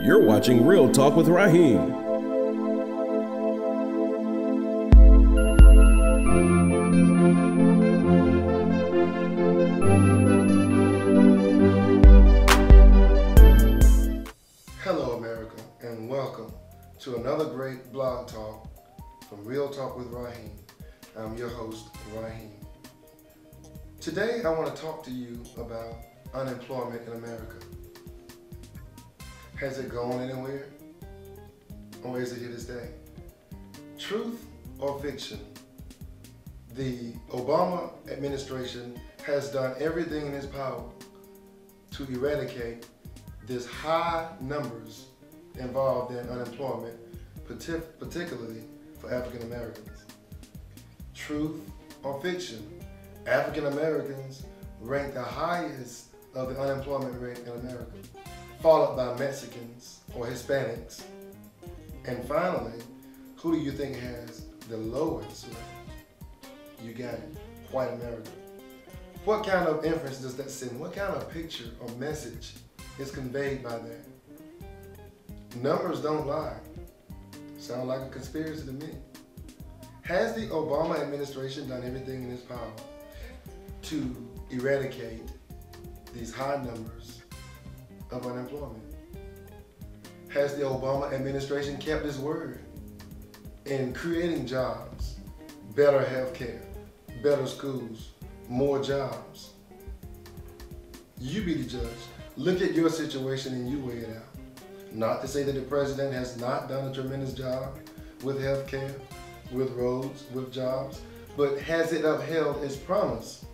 You're watching Real Talk with Rajheem. Hello America, and welcome to another great blog talk from Real Talk with Rajheem. I'm your host, Rajheem. Today I want to talk to you about unemployment in America. Has it gone anywhere? Or is it here to stay? Truth or fiction? The Obama administration has done everything in its power to eradicate this high numbers involved in unemployment, particularly for African Americans. Truth or fiction? African Americans rank the highest of the unemployment rate in America, followed by Mexicans or Hispanics. And finally, who do you think has the lowest rate? You got it, white America. What kind of inference does that send? What kind of picture or message is conveyed by that? Numbers don't lie. Sound like a conspiracy to me. Has the Obama administration done everything in its power to eradicate these high numbers of unemployment? Has the Obama administration kept its word in creating jobs, better health care, better schools, more jobs? You be the judge. Look at your situation and you weigh it out. Not to say that the president has not done a tremendous job with health care, with roads, with jobs, but has it upheld its promise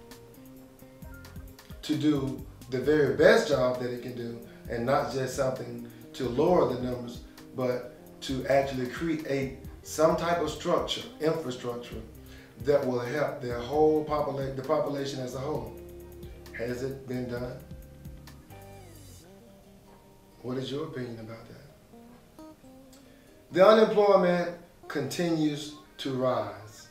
to do the very best job that it can do, and not just something to lower the numbers, but to actually create some type of structure, infrastructure, that will help the whole the population as a whole? Has it been done? What is your opinion about that? The unemployment continues to rise.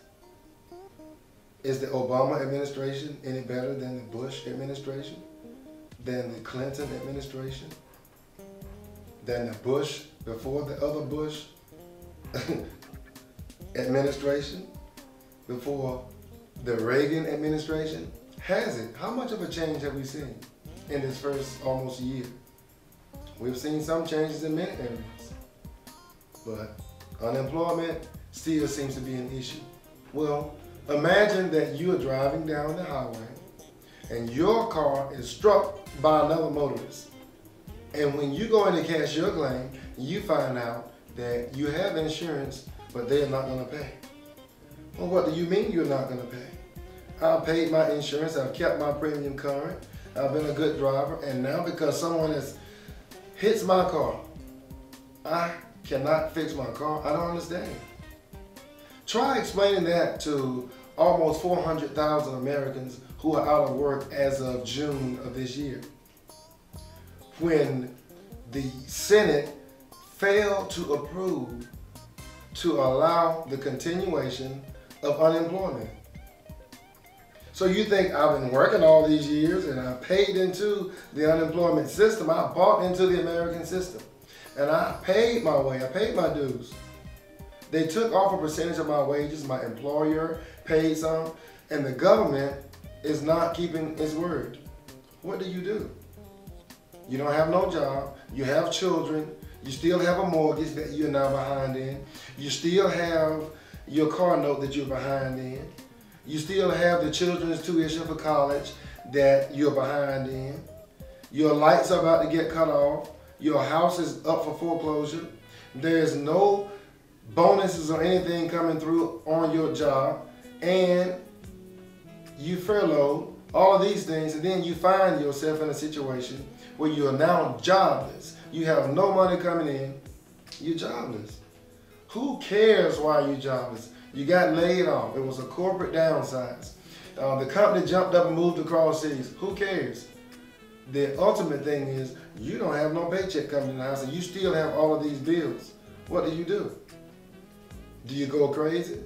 Is the Obama administration any better than the Bush administration? Than the Clinton administration? Than the Bush before the other Bush administration? Before the Reagan administration? Has it? How much of a change have we seen in this first almost year? We've seen some changes in many areas, but unemployment still seems to be an issue. Well, imagine that you are driving down the highway and your car is struck by another motorist. And when you go in to cash your claim, you find out that you have insurance, but they are not going to pay. Well, what do you mean you're not going to pay? I've paid my insurance, I've kept my premium current, I've been a good driver, and now because someone hits my car, I cannot fix my car. I don't understand. Try explaining that to almost 400,000 Americans who are out of work as of June of this year, when the Senate failed to approve to allow the continuation of unemployment. So you think I've been working all these years and I paid into the unemployment system, I bought into the American system, and I paid my way, I paid my dues. They took off a percentage of my wages, my employer paid some, and the government is not keeping its word. What do? You don't have no job, you have children, you still have a mortgage that you're now behind in, you still have your car note that you're behind in, you still have the children's tuition for college that you're behind in, your lights are about to get cut off, your house is up for foreclosure, there's no bonuses or anything coming through on your job, and you furloughed, all of these things, and then you find yourself in a situation where you are now jobless. You have no money coming in, you're jobless. Who cares why you're jobless? You got laid off. It was a corporate downsize. The company jumped up and moved across cities. Who cares? The ultimate thing is you don't have no paycheck coming in the house and you still have all of these bills. What do? Do you go crazy?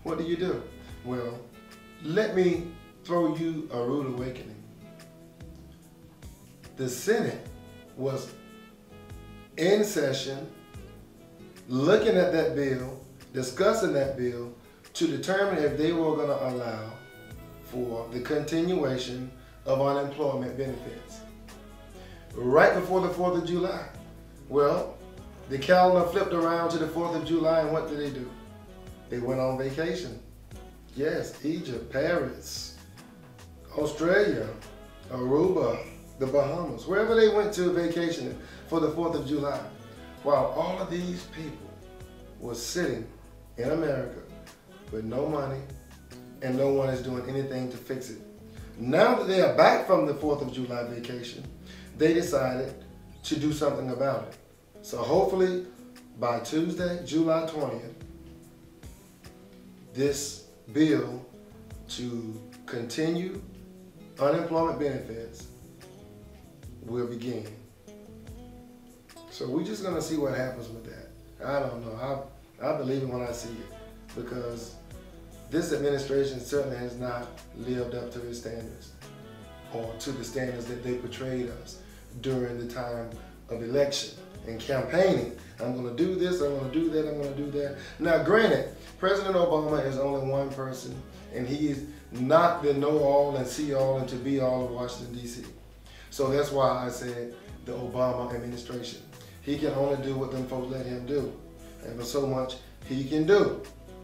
What do you do? Well, let me throw you a rude awakening. The Senate was in session, looking at that bill, discussing that bill to determine if they were going to allow for the continuation of unemployment benefits. Right before the 4th of July. Well, the calendar flipped around to the 4th of July, and what did they do? They went on vacation. Yes, Egypt, Paris, Australia, Aruba, the Bahamas, wherever they went to vacation for the 4th of July. While all of these people were sitting in America with no money and no one is doing anything to fix it. Now that they are back from the 4th of July vacation, they decided to do something about it. So hopefully by Tuesday, July 20th, this bill to continue unemployment benefits will begin. So we're just gonna see what happens with that. I don't know, I believe it when I see it, because this administration certainly has not lived up to its standards, or to the standards that they portrayed us during the time of election and campaigning. I'm gonna do this, I'm gonna do that, I'm gonna do that. Now granted, President Obama is only one person, and he is not the know-all and see-all and to-be-all of Washington, D.C. So that's why I said the Obama administration. He can only do what them folks let him do. And there's so much he can do.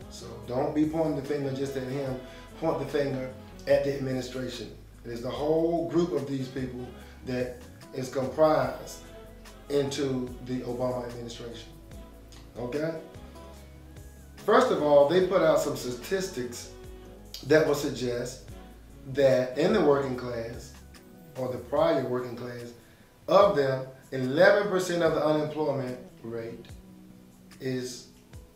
So don't be pointing the finger just at him, point the finger at the administration. It is the whole group of these people that is comprised into the Obama administration. Okay? First of all, they put out some statistics that will suggest that in the working class, or the prior working class, of them, 11% of the unemployment rate is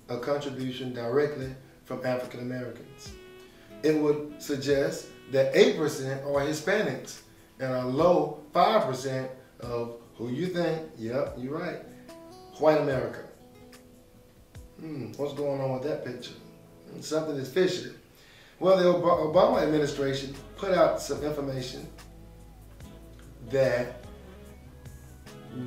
a contribution directly from African Americans. It would suggest that 8% are Hispanics and a low 5% of who you think, yep, you're right, white America. What's going on with that picture? Something is fishy. Well, the Obama administration put out some information that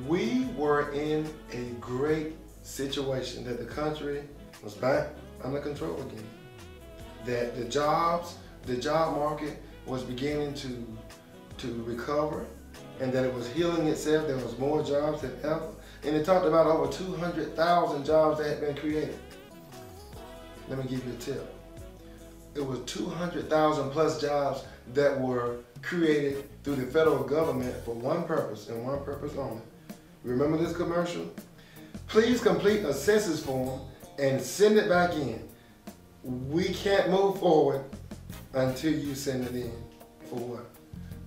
we were in a great situation, that the country was back under control again, that the job market was beginning to recover, and that it was healing itself. There was more jobs than ever. And it talked about over 200,000 jobs that had been created. Let me give you a tip. It was 200,000 plus jobs that were created through the federal government for one purpose and one purpose only. Remember this commercial? Please complete a census form and send it back in. We can't move forward until you send it in. For what?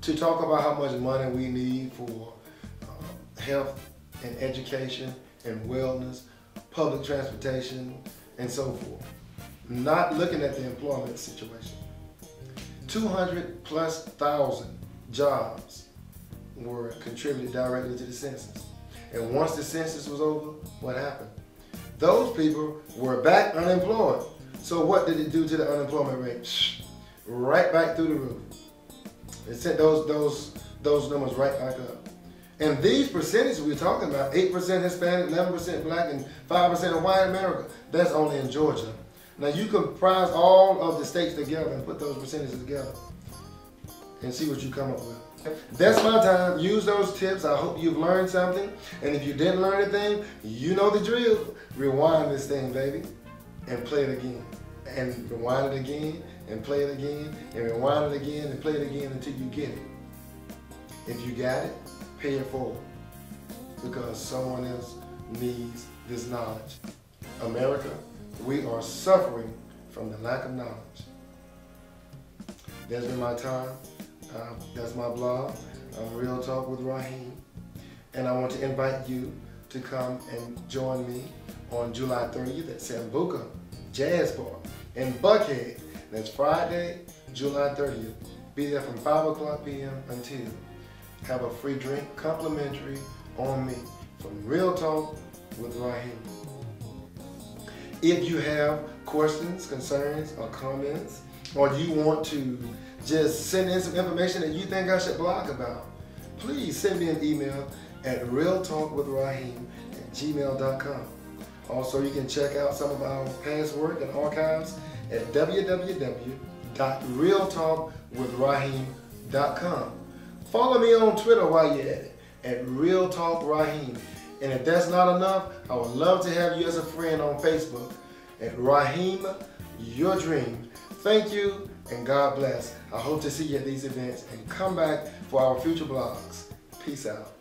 To talk about how much money we need for health and education and wellness, public transportation, and so forth. Not looking at the employment situation. 200,000+ jobs were contributed directly to the census. And once the census was over, what happened? Those people were back unemployed. So what did it do to the unemployment rate? Right back through the roof. It sent those numbers right back up. And these percentages we're talking about, 8% Hispanic, 11% Black, and 5% of white America, that's only in Georgia. Now you comprise all of the states together and put those percentages together and see what you come up with. That's my time. Use those tips. I hope you've learned something. And if you didn't learn anything, you know the drill. Rewind this thing, baby, and play it again. And rewind it again, and play it again, and rewind it again, and play it again until you get it. If you got it, pay it forward, because someone else needs this knowledge. America, we are suffering from the lack of knowledge. That's been my time. That's my blog. Real Talk with Rajheem. And I want to invite you to come and join me on July 30th at Sambuca Jazz Bar in Buckhead. That's Friday, July 30th. Be there from 5 p.m. until. Have a free drink, complimentary, on me, from Real Talk with Rajheem. If you have questions, concerns, or comments, or you want to just send in some information that you think I should blog about, please send me an email at realtalkwithrajheem gmail.com. Also, you can check out some of our past work and archives at www.realtalkwithraheem.com. Follow me on Twitter while you're at it, at Real Talk Raheem. And if that's not enough, I would love to have you as a friend on Facebook at Raheem Your Dream. Thank you and God bless. I hope to see you at these events and come back for our future blogs. Peace out.